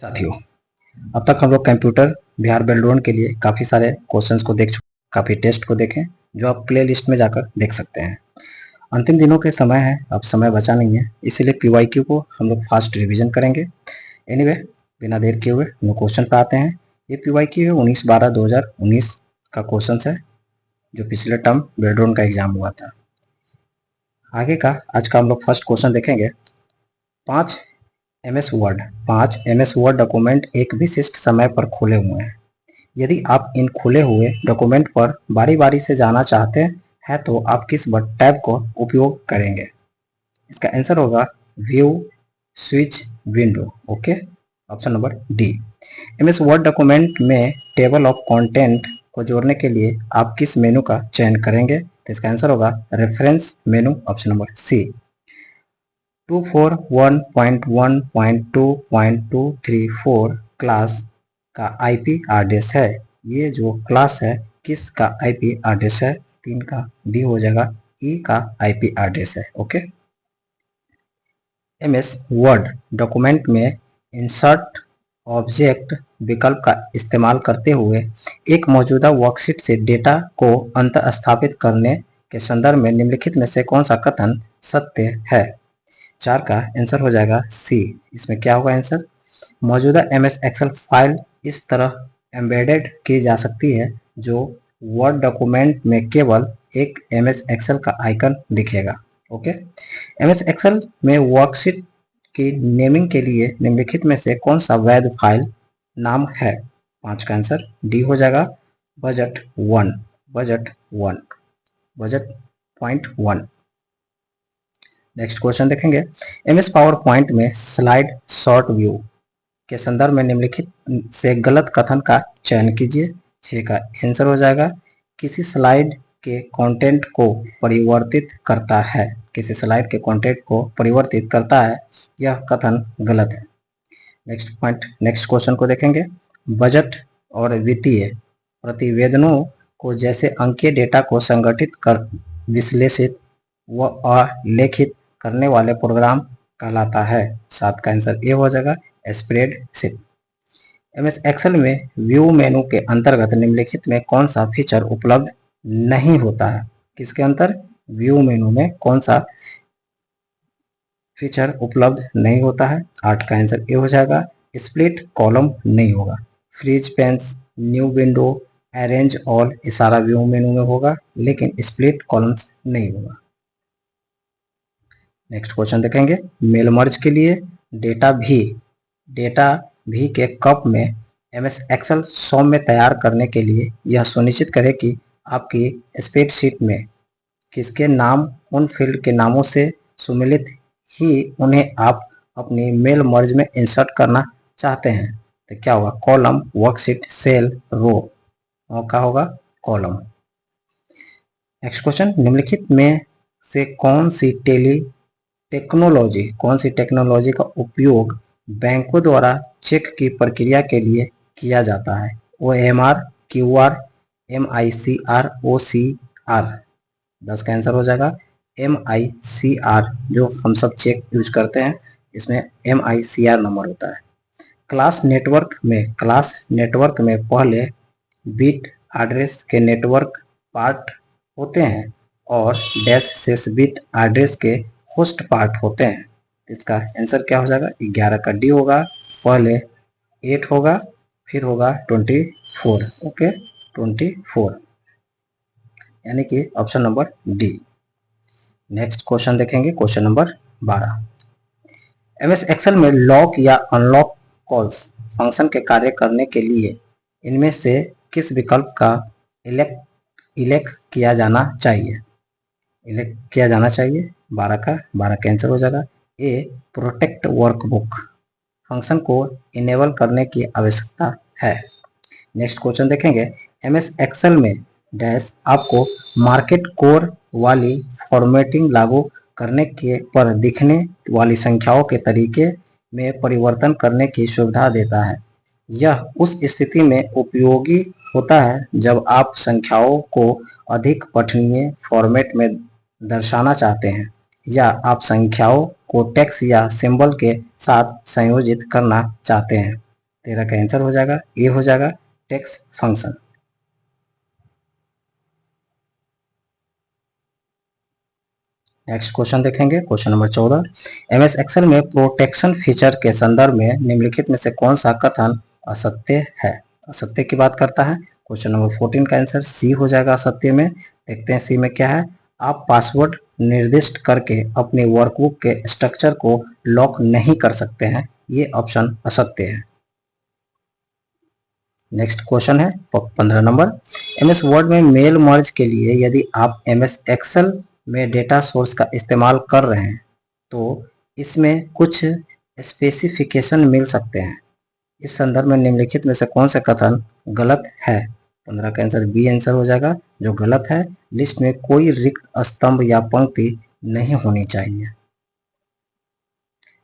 साथियों, अब तक हम लोग कंप्यूटर बिहार बेल्डोन के लिए काफ़ी सारे क्वेश्चंस को देख चुके, काफ़ी टेस्ट को देखें जो आप प्ले लिस्ट में जाकर देख सकते हैं। अंतिम दिनों के समय है, अब समय बचा नहीं है, इसीलिए पीवाईक्यू को हम लोग फास्ट रिवीजन करेंगे। एनीवे, बिना देर किए हुए हम क्वेश्चन पर आते हैं। ये पीवाईक्यू है 19/12/2019 का क्वेश्चन है जो पिछले टर्म बेल्डोन का एग्जाम हुआ था। आगे का आज का हम लोग फर्स्ट क्वेश्चन देखेंगे। 5 एमएस वर्ड डॉक्यूमेंट एक विशिष्ट समय पर खुले हुए हैं। यदि आप इन खुले हुए डॉक्यूमेंट पर बारी बारी से जाना चाहते हैं तो आप किस टैब का उपयोग करेंगे? इसका आंसर होगा view, switch, window. Okay, option number D. MS word document में टेबल ऑफ कंटेंट को जोड़ने के लिए आप किस मेनू का चयन करेंगे? तो इसका आंसर होगा reference menu, option number C. 241.1.2.234 class का आईपी एड्रेस है। ये जो क्लास है किसका आईपी एड्रेस है? 3 का डी हो जाएगा, ई का आईपी एड्रेस है। ओके, एमएस वर्ड डॉक्यूमेंट में इंसर्ट ऑब्जेक्ट विकल्प का इस्तेमाल करते हुए एक मौजूदा वर्कशीट से डेटा को अंतःस्थापित करने के संदर्भ में निम्नलिखित में से कौन सा कथन सत्य है? 4 का आंसर हो जाएगा सी। इसमें क्या होगा आंसर? मौजूदा एमएस एक्सेल फाइल इस तरह एम्बेडेड की जा सकती है जो वर्ड डॉक्यूमेंट में केवल एक एमएस एक्सेल का आइकन दिखेगा। ओके, एमएस एक्सेल में वर्कशीट की नेमिंग के लिए निम्नलिखित में से कौन सा वैध फाइल नाम है? 5 का आंसर डी हो जाएगा, बजट 1 पॉइंट 1। नेक्स्ट क्वेश्चन देखेंगे। एमएस पावर पॉइंट में स्लाइड शॉर्ट व्यू के संदर्भ में निम्नलिखित से गलत कथन का चयन कीजिए। 6 का आंसर हो जाएगा, किसी स्लाइड के कंटेंट को परिवर्तित करता है। किसी स्लाइड के कंटेंट को परिवर्तित करता है, यह कथन गलत है। नेक्स्ट क्वेश्चन को देखेंगे। बजट और वित्तीय प्रतिवेदनों को जैसे अंकीय डेटा को संगठित कर विश्लेषित व आलेखित करने वाले प्रोग्राम कहलाता है। 7 का आंसर ए हो जाएगा, स्प्रेडशीट। एमएस एक्सेल में व्यू मेनू के अंतर्गत निम्नलिखित में कौन सा फीचर उपलब्ध नहीं होता है? किसके अंतर? व्यू मेनू में कौन सा फीचर उपलब्ध नहीं होता है? 8 का आंसर ए हो जाएगा, स्प्लिट कॉलम नहीं होगा। Freeze panes, new window, arrange all, ये सारा व्यू मेनू में होगा लेकिन स्प्लिट कॉलम्स नहीं होगा। नेक्स्ट क्वेश्चन देखेंगे। मेल मर्ज के लिए डेटा भी के कप में एमएस एक्सेल सौम्य तैयार करने के लिए यह सुनिश्चित करें कि आपकी स्प्रेडशीट में किसके नाम उन फील्ड के नामों से सुमिलित ही उन्हें आप अपनी मेल मर्ज में इंसर्ट करना चाहते हैं। तो क्या होगा? कॉलम, वर्कशीट, सेल, रो। क्या होगा? कॉलम। Next question. निम्नलिखित में से कौन सी टेक्नोलॉजी का उपयोग बैंकों द्वारा चेक की प्रक्रिया के लिए किया जाता है? OMR, QR, MICR, OCR। 10 का आंसर हो जाएगा MICR, जो हम सब चेक यूज करते हैं, इसमें MICR नंबर होता है। क्लास नेटवर्क में पहले बिट एड्रेस के नेटवर्क पार्ट होते हैं और डैश शेष बिट एड्रेस के होस्ट पार्ट होते हैं। इसका आंसर क्या हो जाएगा? 11 का डी होगा, पहले 8 होगा फिर होगा 24। ओके, 24 यानी कि option number D. Next question देखेंगे, क्वेश्चन नंबर 12। एमएस एक्सेल में लॉक या अनलॉक कॉल्स फंक्शन के कार्य करने के लिए इनमें से किस विकल्प का इलेक्ट किया जाना चाहिए? 12 का आंसर हो जाएगा ए, प्रोटेक्ट वर्कबुक फंक्शन को इनेबल करने की आवश्यकता है। नेक्स्ट क्वेश्चन देखेंगे। एमएस एक्सेल में डैश आपको मार्केट कोर वाली फॉर्मेटिंग लागू करने के पर दिखने वाली संख्याओं के तरीके में परिवर्तन करने की सुविधा देता है। यह उस स्थिति में उपयोगी होता है जब आप संख्याओं को अधिक पठनीय फॉर्मेट में दर्शाना चाहते हैं या आप संख्याओं को टेक्स्ट या सिंबल के साथ संयोजित करना चाहते हैं। 13 का आंसर हो जाएगा ए हो जाएगा टेक्स्ट फंक्शन। नेक्स्ट क्वेश्चन देखेंगे, क्वेश्चन नंबर 14। एमएस एक्सेल में प्रोटेक्शन फीचर के संदर्भ में निम्नलिखित में से कौन सा कथन असत्य है? असत्य की बात करता है। क्वेश्चन नंबर 14 का आंसर सी हो जाएगा असत्य में। देखते हैं सी में क्या है। आप पासवर्ड निर्दिष्ट करके अपने वर्कबुक के स्ट्रक्चर को लॉक नहीं कर सकते हैं, ये ऑप्शन असत्य है। नेक्स्ट क्वेश्चन है 15 नंबर। एमएस वर्ड में मेल मर्ज के लिए यदि आप एमएस एक्सेल में डेटा सोर्स का इस्तेमाल कर रहे हैं तो इसमें कुछ स्पेसिफिकेशन मिल सकते हैं। इस संदर्भ में निम्नलिखित में से कौन सा कथन गलत है? 15 का आंसर बी आंसर हो जाएगा जो गलत है। लिस्ट में कोई रिक्त स्तंभ या पंक्ति नहीं होनी चाहिए।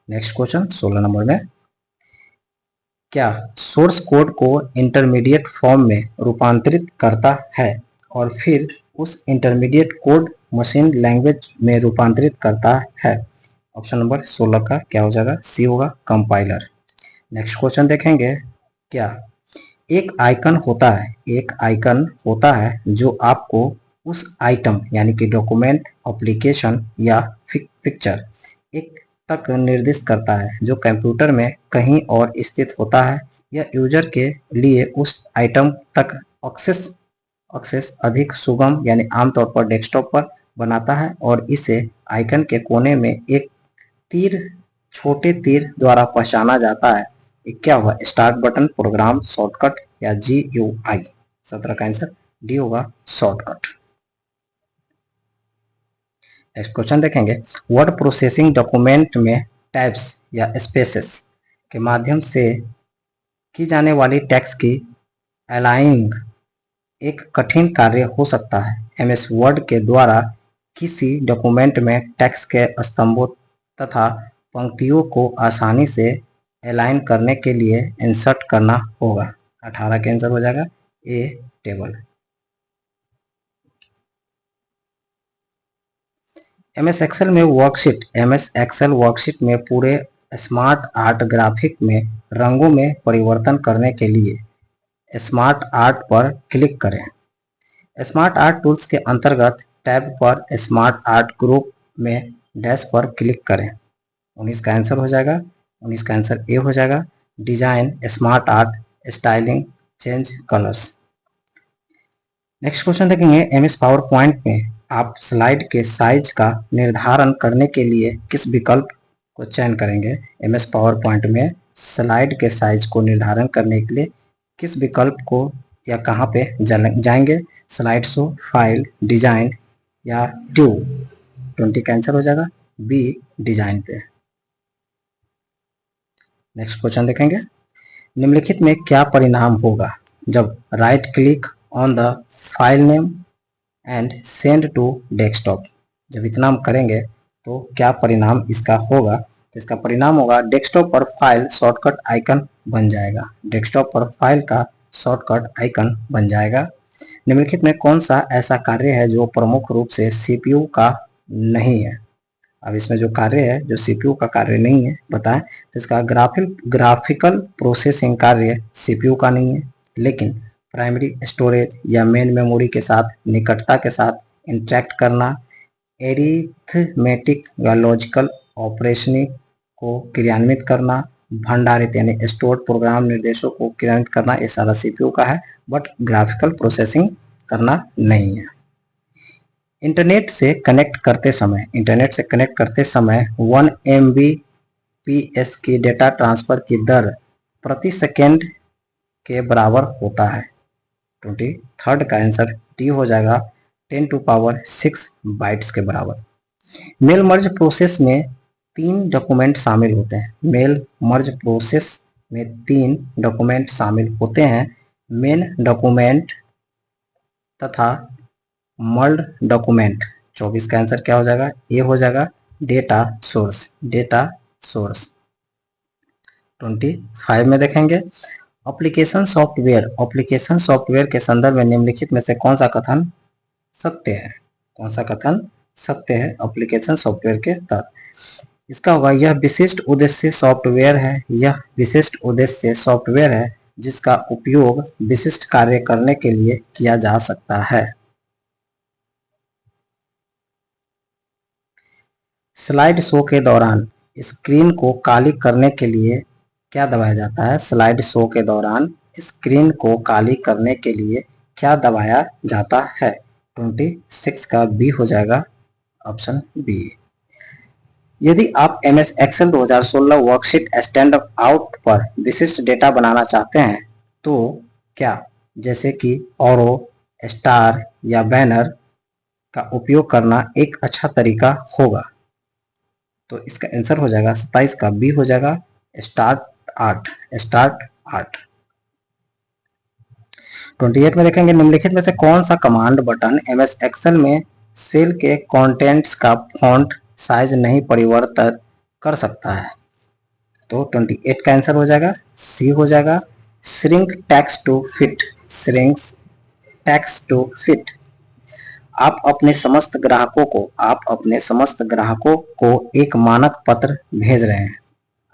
नेक्स्ट क्वेश्चन 16 नंबर में, क्या सोर्स कोड को इंटरमीडिएट फॉर्म में रूपांतरित करता है और फिर उस इंटरमीडिएट कोड मशीन लैंग्वेज में रूपांतरित करता है? ऑप्शन नंबर 16 का क्या हो जाएगा? सी होगा कंपाइलर। नेक्स्ट क्वेश्चन देखेंगे, क्या एक आइकन होता है जो आपको उस आइटम यानी कि डॉक्यूमेंट, एप्लीकेशन या पिक्चर एक तक निर्दिष्ट करता है जो कंप्यूटर में कहीं और स्थित होता है। यह यूजर के लिए उस आइटम तक एक्सेस अधिक सुगम यानी आमतौर पर डेस्कटॉप पर बनाता है और इसे आइकन के कोने में एक छोटे तीर द्वारा पहचाना जाता है। क्या हुआ? स्टार्ट बटन, प्रोग्राम, शॉर्टकट या GUI? 17 का आंसर डी होगा शॉर्टकट। नेक्स्ट क्वेश्चन देखेंगे, वर्ड प्रोसेसिंग डॉक्यूमेंट में टैब्स या स्पेसेस के माध्यम से की जाने वाली टेक्स्ट की अलाइनिंग एक कठिन कार्य हो सकता है। एमएस वर्ड के द्वारा किसी डॉक्यूमेंट में टेक्स्ट के स्तंभों तथा पंक्तियों को आसानी से अलाइन करने के लिए इंसर्ट करना होगा। 18 का आंसर हो जाएगा ए टेबल। एमएस एक्सेल वर्कशीट में पूरे स्मार्ट आर्ट ग्राफिक में रंगों में परिवर्तन करने के लिए स्मार्ट आर्ट पर क्लिक करें। स्मार्ट आर्ट टूल्स के अंतर्गत टैब पर स्मार्ट आर्ट ग्रुप में डैश पर क्लिक करें। 19 का आंसर हो जाएगा, 19 का आंसर ए हो जाएगा design, smart art, styling, change colours. Next question देखेंगे, एमएस पावर पॉइंट में आप स्लाइड के साइज का निर्धारण करने के लिए किस विकल्प को चयन करेंगे? एमएस पावर पॉइंट में स्लाइड के साइज को निर्धारण करने के लिए किस विकल्प को या कहाँ पे जाएंगे? स्लाइड शो, फाइल, डिजाइन या ड्यू? 20 का आंसर हो जाएगा बी डिजाइन पे। नेक्स्ट क्वेश्चन देखेंगे, निम्नलिखित में क्या परिणाम होगा जब right click on the file name and send to desktop? जब इतना हम करेंगे तो क्या परिणाम इसका होगा? तो इसका परिणाम होगा डेस्कटॉप पर फाइल शॉर्टकट आइकन बन जाएगा। डेस्कटॉप पर फाइल का शॉर्टकट आइकन बन जाएगा। निम्नलिखित में कौन सा ऐसा कार्य है जो प्रमुख रूप से CPU का नहीं है? अब इसमें जो कार्य है जो CPU का कार्य नहीं है बताएं। तो इसका ग्राफिकल प्रोसेसिंग कार्य CPU का नहीं है, लेकिन प्राइमरी स्टोरेज या मेन मेमोरी के साथ निकटता के साथ इंटरेक्ट करना, एरिथमेटिक या लॉजिकल ऑपरेशन को क्रियान्वित करना, भंडारित यानी स्टोर्ड प्रोग्राम निर्देशों को क्रियान्वित करना, ये सारा CPU का है, बट ग्राफिकल प्रोसेसिंग करना नहीं है। इंटरनेट से कनेक्ट करते समय 1 Mbps की डेटा ट्रांसफर की दर प्रति सेकेंड के बराबर होता है। 23 का आंसर डी हो जाएगा 10⁶ बाइट्स के बराबर। मेल मर्ज प्रोसेस में 3 डॉक्यूमेंट शामिल होते हैं। मेल मर्ज प्रोसेस में 3 डॉक्यूमेंट शामिल होते हैं, मेन डॉक्यूमेंट तथा मर्ल्ड डॉक्यूमेंट। 24 का आंसर क्या हो जाएगा? ये हो जाएगा डेटा सोर्स। 25 में देखेंगे, एप्लीकेशन सॉफ्टवेयर के संदर्भ में निम्नलिखित में से कौन सा कथन सत्य है? कौन सा कथन सत्य है एप्लीकेशन सॉफ्टवेयर के तहत? इसका होगा यह विशिष्ट उद्देश्य सॉफ्टवेयर है, यह विशिष्ट उद्देश्य सॉफ्टवेयर है जिसका उपयोग विशिष्ट कार्य करने के लिए किया जा सकता है। स्लाइड शो के दौरान स्क्रीन को काली करने के लिए क्या दबाया जाता है? स्लाइड शो के दौरान स्क्रीन को काली करने के लिए क्या दबाया जाता है? 26 का बी हो जाएगा, ऑप्शन बी। यदि आप MS Excel 2016 worksheet stand out पर विशिष्ट डेटा बनाना चाहते हैं तो क्या, जैसे कि ऑरो, स्टार या बैनर का उपयोग करना एक अच्छा तरीका होगा? तो इसका आंसर हो जाएगा 27 का बी हो जाएगा, स्टार्ट आर्ट। Start art. 28 में देखेंगे निम्नलिखित में से कौन सा कमांड बटन MS एक्सेल में सेल के कंटेंट्स का फॉन्ट साइज नहीं परिवर्तित कर सकता है? तो 28 का आंसर हो जाएगा सी हो जाएगा, shrink text to fit. Shrinks text to fit. आप अपने समस्त ग्राहकों को एक मानक पत्र भेज रहे हैं।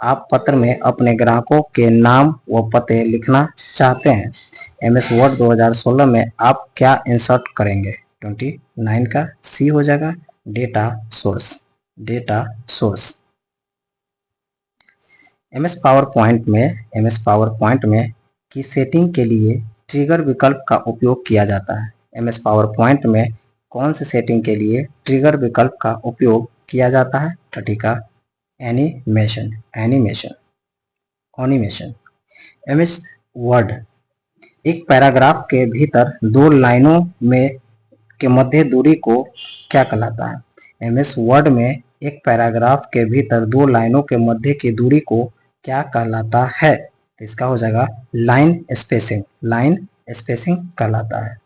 आप पत्र में अपने ग्राहकों के नाम व पते लिखना चाहते हैं। MS वर्ड 2016 में आप क्या इंसर्ट करेंगे? 29 का सी हो जाएगा, data source. Data source. MS power point में की सेटिंग के लिए ट्रिगर विकल्प का उपयोग किया जाता है। MS पावर पॉइंट में कौन से सेटिंग के लिए ट्रिगर विकल्प का उपयोग किया जाता है? 30 का animation. Animation. Animation. MS word एक पैराग्राफ के भीतर दो लाइनों में के मध्य दूरी को क्या कहलाता है? MS वर्ड में एक पैराग्राफ के भीतर दो लाइनों के मध्य की दूरी को क्या कहलाता है? तो इसका हो जाएगा लाइन स्पेसिंग। लाइन स्पेसिंग कहलाता है।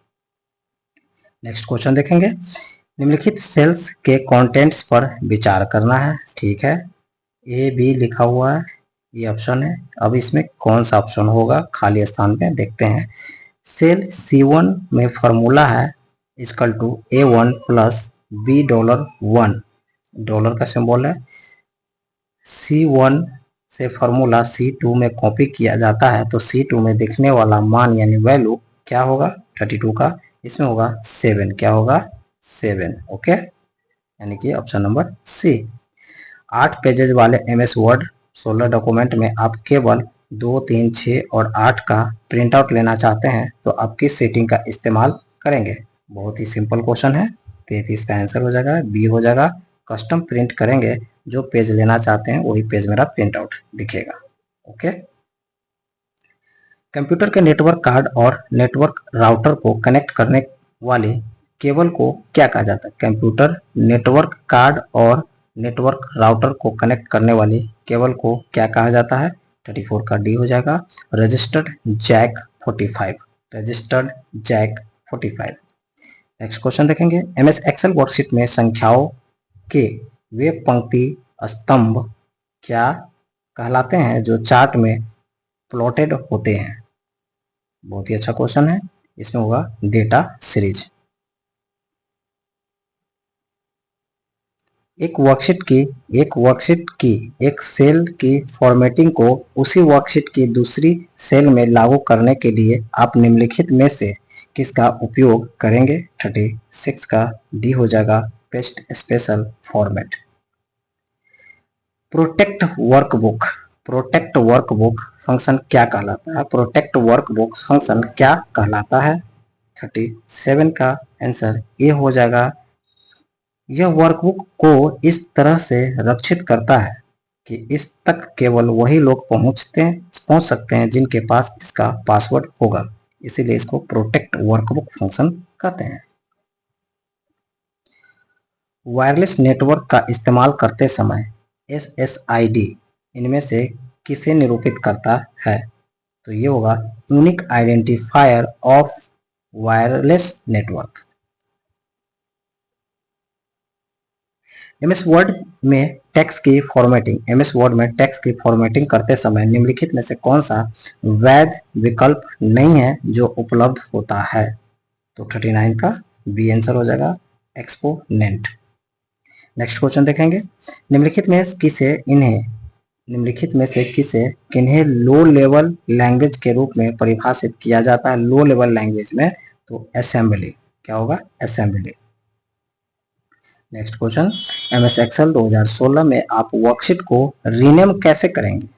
नेक्स्ट क्वेश्चन देखेंगे। निम्नलिखित सेल्स के कंटेंट्स पर विचार करना है। ठीक है, ए बी लिखा हुआ है, ये ऑप्शन है। अब इसमें कौन सा ऑप्शन होगा खाली स्थान पे, देखते हैं। सेल C1 में फॉर्मूला है equal to A1 plus $1, dollar का सिंबल है। C1 से फॉर्मूला C2 में कॉपी किया जाता है तो C2 में दिखने वाला मान यानी वैल्यू क्या होगा? 32 का, इसमें होगा 7। क्या होगा? 7। ओके, यानी कि ऑप्शन नंबर सी। 8 पेजेज वाले MS वर्ड 16 डॉक्यूमेंट में आप केवल 2, 3, 6 और 8 का प्रिंट आउट लेना चाहते हैं तो आप किस सेटिंग का इस्तेमाल करेंगे? बहुत ही सिंपल क्वेश्चन है। 33 का आंसर हो जाएगा, बी हो जाएगा, कस्टम प्रिंट करेंगे। जो पेज लेना चाहते हैं वही पेज मेरा प्रिंट आउट दिखेगा। ओके। कंप्यूटर के नेटवर्क कार्ड और नेटवर्क राउटर को कनेक्ट करने वाले केबल को क्या कहा जाता है? कंप्यूटर नेटवर्क कार्ड और नेटवर्क राउटर को कनेक्ट करने वाली केबल को क्या कहा जाता है? 34 का डी हो जाएगा, registered jack 45। Registered jack 45। Next question देखेंगे। MS एक्सेल वर्कशीट में संख्याओं के वे पंक्ति स्तंभ क्या कहलाते हैं जो चार्ट में प्लॉटेड होते हैं? बहुत ही अच्छा क्वेश्चन है। इसमें होगा डेटा सीरीज। एक वर्कशीट की एक सेल की फॉर्मेटिंग को उसी वर्कशीट की दूसरी सेल में लागू करने के लिए आप निम्नलिखित में से किसका उपयोग करेंगे? 36 का डी हो जाएगा, paste special format. Protect workbook function क्या कहलाता है? प्रोटेक्ट वर्कबुक फंक्शन क्या कहलाता है? 37 का आंसर ए हो जाएगा। यह वर्कबुक को इस तरह से रक्षित करता है कि इस तक केवल वही लोग पहुंच सकते हैं जिनके पास इसका पासवर्ड होगा, इसीलिए इसको प्रोटेक्ट वर्कबुक फंक्शन कहते हैं। वायरलेस नेटवर्क का इस्तेमाल करते समय SSID इनमें से किसे निरूपित करता है? तो ये होगा unique identifier of wireless network. MS word में टेक्स्ट की फॉर्मेटिंग करते समय निम्नलिखित में से कौन सा वैध विकल्प नहीं है जो उपलब्ध होता है? तो 39 का बी आंसर हो जाएगा, एक्सपोनेंट। नेक्स्ट क्वेश्चन देखेंगे। निम्नलिखित में से किसे किन्हें लो लेवल लैंग्वेज के रूप में परिभाषित किया जाता है लो लेवल लैंग्वेज में? तो असेंबली। क्या होगा? Assembly. Next question, MS Excel 2016 में आप वर्कशीट को रीनेम कैसे करेंगे?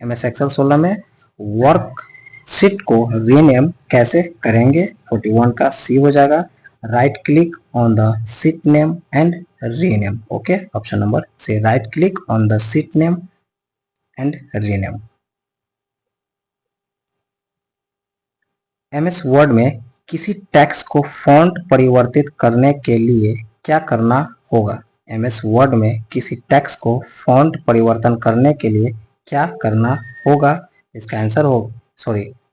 एमएस एक्सेल 16 में वर्कशीट को रीनेम कैसे करेंगे? 41 का सी हो जाएगा, right click on the sheet name and rename. Okay, option number C, right click on the sheet name and rename. MS Word में किसी टेक्स्ट को फॉन्ट परिवर्तित करने के लिए क्या करना होगा? एमएस वर्ड में किसी टेक्स्ट को फॉन्ट परिवर्तन करने के लिए क्या करना होगा? इसका आंसर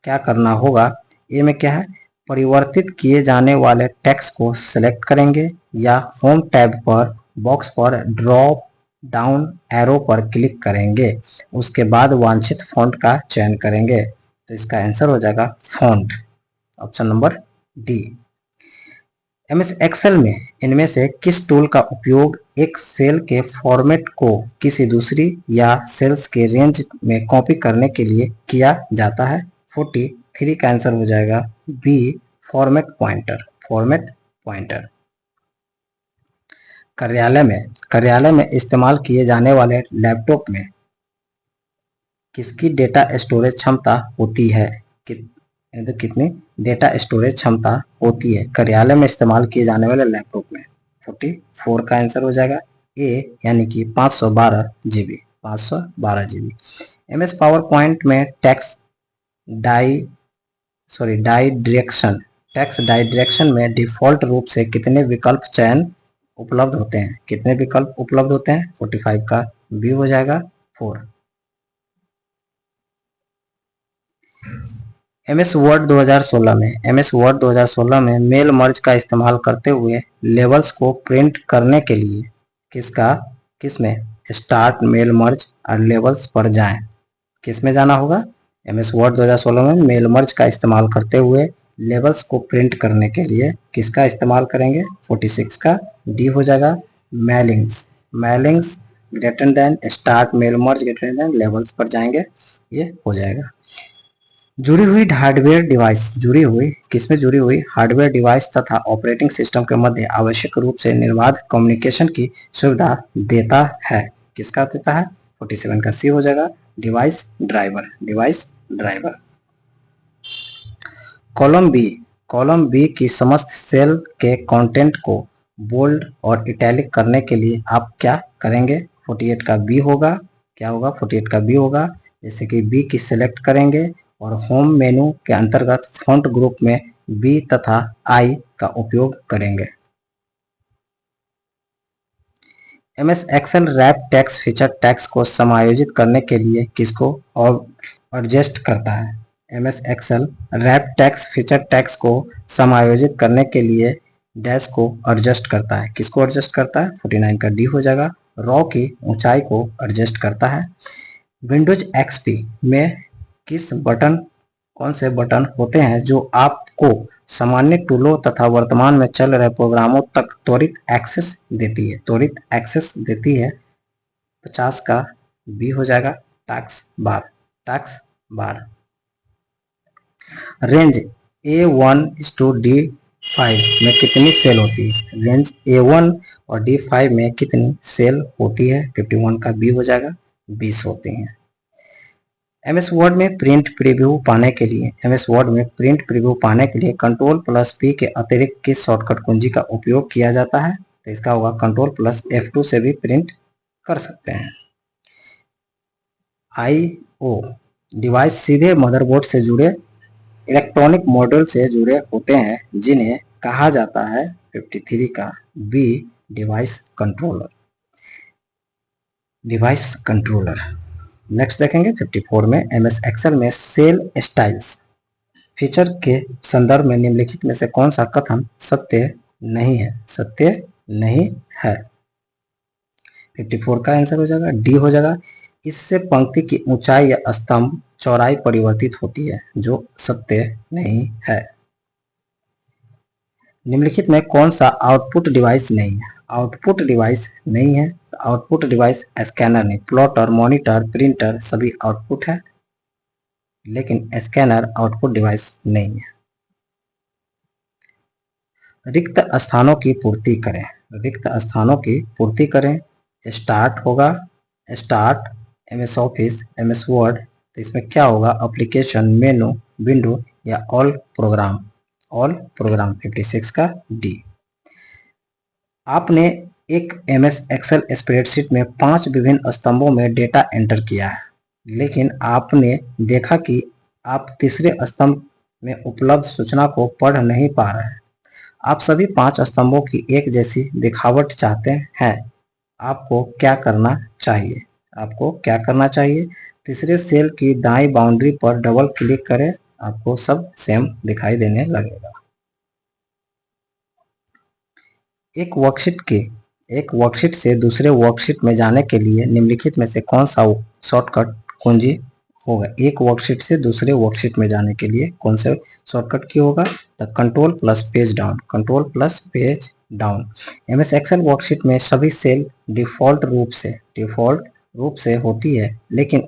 क्या करना होगा? ए में क्या है? परिवर्तित किए जाने वाले टेक्स्ट को सिलेक्ट करेंगे या होम टैब पर बॉक्स पर ड्रॉप डाउन एरो पर क्लिक करेंगे, उसके बाद वांछित फॉन्ट का चयन करेंगे। तो इसका आंसर हो जाएगा font, option number D. MS Excel में इनमें से किस टूल का उपयोग एक सेल के फॉर्मेट को किसी दूसरी या सेल्स के रेंज में कॉपी करने के लिए किया जाता है? 43 का आंसर हो जाएगा B, format pointer. Format pointer. कार्यालय में इस्तेमाल किए जाने वाले लैपटॉप में किसकी डेटा स्टोरेज क्षमता होती है? तो कितनी डेटा स्टोरेज क्षमता होती है कार्यालय में इस्तेमाल किए जाने वाले लैपटॉप में? 44 का आंसर हो जाएगा ए, यानी कि 512 GB. 512 GB. MS power point में टेक्स्ट डायरेक्शन में डिफॉल्ट रूप से कितने विकल्प चयन उपलब्ध होते हैं? कितने विकल्प उपलब्ध होते हैं? 45 का बी हो जाएगा 4। एमएस वर्ड 2016 में मेल मर्ज का इस्तेमाल करते हुए लेबल्स को प्रिंट करने के लिए किसमें स्टार्ट मेल मर्ज और लेबल्स पर जाएं? किसमें जाना होगा? एमएस वर्ड 2016 में मेल मर्ज का इस्तेमाल करते हुए लेबल्स को प्रिंट करने के लिए किसका इस्तेमाल करेंगे? 46 का डी हो जाएगा, mailings greater than start mail merge greater than labels पर जाएंगे, ये हो जाएगा। जुड़ी हुई हार्डवेयर डिवाइस तथा ऑपरेटिंग सिस्टम के मध्य आवश्यक रूप से निर्बाध कम्युनिकेशन की सुविधा देता है। किसका देता है? 47 का सी हो जाएगा, डिवाइस ड्राइवर। कॉलम बी की समस्त सेल के कंटेंट को बोल्ड और इटैलिक करने के लिए आप क्या करेंगे? 48 का बी होगा। क्या होगा? 48 का बी होगा, जैसे कि बी की सिलेक्ट करेंगे और होम मेनू के अंतर्गत फॉन्ट ग्रुप में बी तथा आई का उपयोग करेंगे। MS Excel wrap text feature text को समायोजित करने के लिए किसको एडजस्ट करता है? MS Excel wrap text feature text को समायोजित करने के लिए डैश को एडजस्ट करता है। किसको एडजस्ट करता है? 49 का डी हो जाएगा, रॉ की ऊंचाई को एडजस्ट करता है। विंडोज एक्सपी में कौन से बटन होते हैं जो आपको सामान्य टूलों तथा वर्तमान में चल रहे प्रोग्रामों तक त्वरित एक्सेस देती है? 50 का बी हो जाएगा, टास्क बार। रेंज A1:D5 में कितनी सेल होती है? रेंज A1 और D5 में कितनी सेल होती है? 51 का बी हो जाएगा, 20 होती हैं। एमएस वर्ड में प्रिंट प्रीव्यू पाने के लिए Ctrl+P के अतिरिक्त किस शॉर्टकट कुंजी का उपयोग किया जाता है? तो इसका होगा Ctrl+F2 से भी प्रिंट कर सकते हैं। IO डिवाइस सीधे मदरबोर्ड से जुड़े इलेक्ट्रॉनिक मॉड्यूल से जुड़े होते हैं जिन्हें कहा जाता है? 53 का बी, डिवाइस कंट्रोलर। नेक्स्ट देखेंगे 54 में एमएस एक्सेल में सेल स्टाइल्स फीचर के संदर्भ में निम्नलिखित में से कौन सा कथन सत्य नहीं है? 54 का आंसर हो जाएगा डी हो जाएगा, इससे पंक्ति की ऊंचाई या स्तंभ चौड़ाई परिवर्तित होती है, जो सत्य नहीं है। निम्नलिखित में कौन सा आउटपुट डिवाइस नहीं है? आउटपुट डिवाइस नहीं है। आउटपुट डिवाइस स्कैनर नहीं, प्लॉटर, मॉनिटर, प्रिंटर सभी आउटपुट है, लेकिन स्कैनर आउटपुट डिवाइस नहीं है। रिक्त स्थानों की पूर्ति करें। रिक्त स्थानों की पूर्ति करें। स्टार्ट होगा, start, MS office, MS word, तो इसमें क्या होगा, एप्लीकेशन, मेनू, विंडो या ऑल प्रोग्राम। ऑल प्रोग्राम 56 का डी। आपने एक एमएस एक्सेल स्प्रेडशीट में 5 विभिन्न स्तंभों में डेटा एंटर किया है, लेकिन आपने देखा कि आप तीसरे स्तंभ में उपलब्ध सूचना को पढ़ नहीं पा रहे हैं। आप सभी 5 स्तंभों की एक जैसी दिखावट चाहते हैं। आपको क्या करना चाहिए? आपको क्या करना चाहिए? तीसरे सेल की दाईं बाउंड्री पर डबल क्लिक करें, आपको सब सेम दिखाई देने लगेगा। एक वर्कशीट से दूसरे वर्कशीट में जाने के लिए निम्नलिखित में से कौन सा शॉर्टकट कुंजी होगा? एक वर्कशीट से दूसरे वर्कशीट में जाने के लिए कौन से शॉर्टकट की होगा? तो control plus page down, control plus page down. MS Excel worksheet में सभी सेल डिफॉल्ट रूप से होती है, लेकिन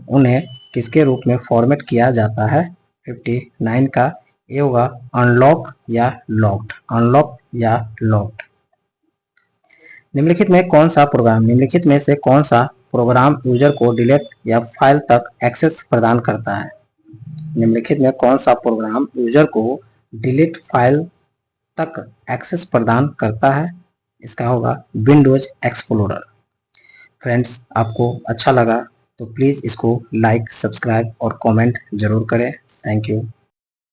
उन्हें किसके रूप में फॉर्मेट किया जाता है? 59 का ये होगा, अनलॉक या लॉक्ड, अनलॉक या लॉक्ड। निम्नलिखित में से कौन सा प्रोग्राम यूजर को डिलीट या फाइल तक एक्सेस प्रदान करता है? निम्नलिखित में कौन सा प्रोग्राम यूजर को डिलीट फाइल तक एक्सेस प्रदान करता है? इसका होगा विंडोज एक्सप्लोरर। फ्रेंड्स, आपको अच्छा लगा तो प्लीज़ इसको लाइक, सब्सक्राइब और कमेंट जरूर करें। Thank you.